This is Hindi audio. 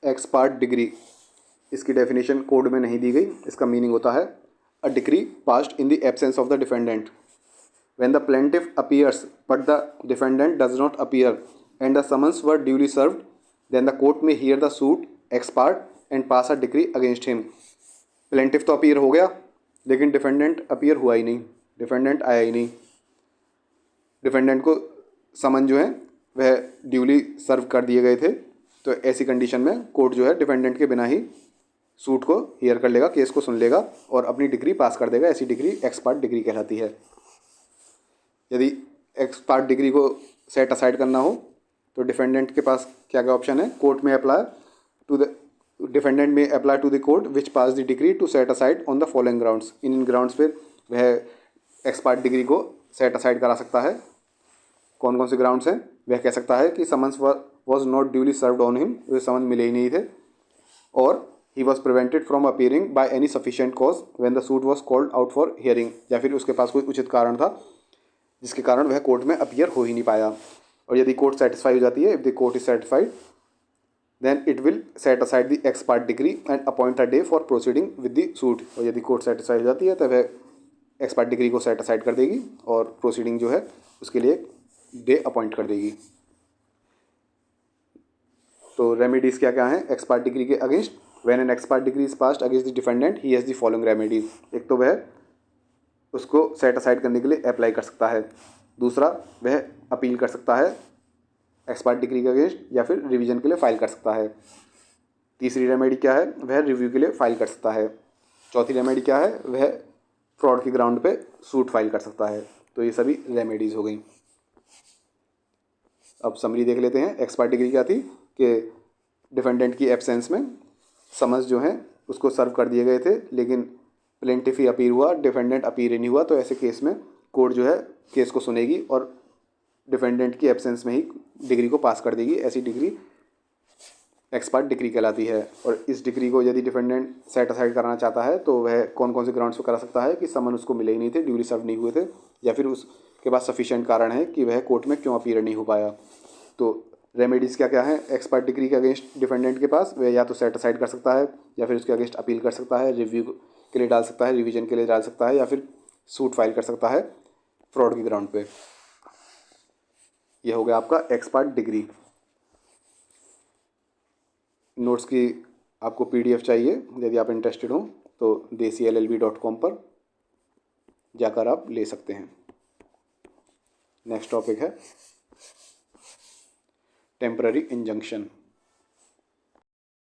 एक्स पार्ट डिग्री, इसकी डेफिनेशन कोड में नहीं दी गई। इसका मीनिंग होता है a degree passed in the absence of the defendant when the plaintiff appears but the defendant does not appear and the summons were duly served, then the court may hear the suit ex parte and pass a decree against him। Plaintiff तो अपीयर हो गया लेकिन डिफेंडेंट अपीयर हुआ ही नहीं, डिफेंडेंट आया ही नहीं। डिफेंडेंट को समन जो है वह ड्यूली सर्व कर दिए गए थे, तो ऐसी कंडीशन में कोर्ट जो है डिफेंडेंट के बिना ही सूट को हियर कर लेगा, केस को सुन लेगा और अपनी डिग्री पास कर देगा। ऐसी डिग्री एक्स पार्ट डिग्री कहलाती है। यदि एक्स पार्ट डिग्री को सेट असाइड करना हो तो डिफेंडेंट के पास क्या क्या ऑप्शन है। कोर्ट में अप्लाई टू द डिफेंडेंट में apply to the court which pass the degree to set aside on the following grounds. इन ग्राउंड्स पे वह एक्स पार्ट डिग्री को सेट असाइड करा सकता है। कौन कौन से ग्राउंड्स हैं? वह कह सकता है कि summons was not duly served on him, वे समन मिले ही नहीं थे, और ही was prevented from appearing by any sufficient cause when the suit was called out for hearing, या फिर उसके पास कोई उचित कारण था जिसके कारण वह कोर्ट में अपीयर हो ही नहीं पाया। और यदि कोर्ट सेटिस्फाई हो जाती है, if the court is satisfied, then it will set aside the ex parte degree and appoint a day for proceeding with the suit. और यदि कोर्ट सेटिस्फाई हो जाती है तो वह एक्स पार्ट डिग्री को सेट असाइड कर देगी और प्रोसीडिंग जो है उसके लिए डे अपॉइंट कर देगी। तो रेमेडीज़ क्या क्या हैं एक्स पार्ट डिग्री के against? When an x parte degree is passed against the defendant he has the following remedies. एक तो वह उसको सेट असाइड करने के लिए अप्लाई कर सकता है, दूसरा वह अपील कर सकता है एक्स पार्ट डिग्री के अगेंस्ट, या फिर रिवीजन के लिए फाइल कर सकता है। तीसरी रेमेडी क्या है? वह रिव्यू के लिए फाइल कर सकता है। चौथी रेमेडी क्या है? वह फ्रॉड के ग्राउंड पे सूट फाइल कर सकता है। तो ये सभी रेमेडीज़ हो गई। अब समरी देख लेते हैं। एक्स पार्ट डिग्री क्या थी कि डिफेंडेंट की एब्सेंस में समन्स जो हैं उसको सर्व कर दिए गए थे, लेकिन प्लेंटिफ ही अपील हुआ, डिफेंडेंट अपील ही नहीं हुआ, तो ऐसे केस में कोर्ट जो है केस को सुनेगी और डिफेंडेंट की एब्सेंस में ही डिग्री को पास कर देगी। ऐसी डिग्री एक्स पार्ट डिग्री कहलाती है। और इस डिग्री को यदि डिफेंडेंट सेट असाइड कराना चाहता है तो वह कौन कौन से ग्राउंड्स पर करा सकता है कि समन उसको मिले ही नहीं थे, ड्यूली सर्व नहीं हुए थे, या फिर उसके पास सफिशिएंट कारण है कि वह कोर्ट में क्यों अपीयर नहीं हो पाया। तो रेमेडीज़ क्या क्या है एक्स पार्ट डिग्री के अगेंस्ट डिफेंडेंट के पास? वह या तो सेट असाइड कर सकता है, या फिर उसके अगेंस्ट अपील कर सकता है, रिव्यू के लिए डाल सकता है, रिवीजन के लिए डाल सकता है, या फिर सूट फाइल कर सकता है फ्रॉड के ग्राउंड पे। यह हो गया आपका एक्स पार्ट डिग्री। नोट्स की आपको PDF चाहिए, यदि आप इंटरेस्टेड हो तो desillb.com पर जाकर आप ले सकते हैं। नेक्स्ट टॉपिक है टेम्पररी इंजंक्शन।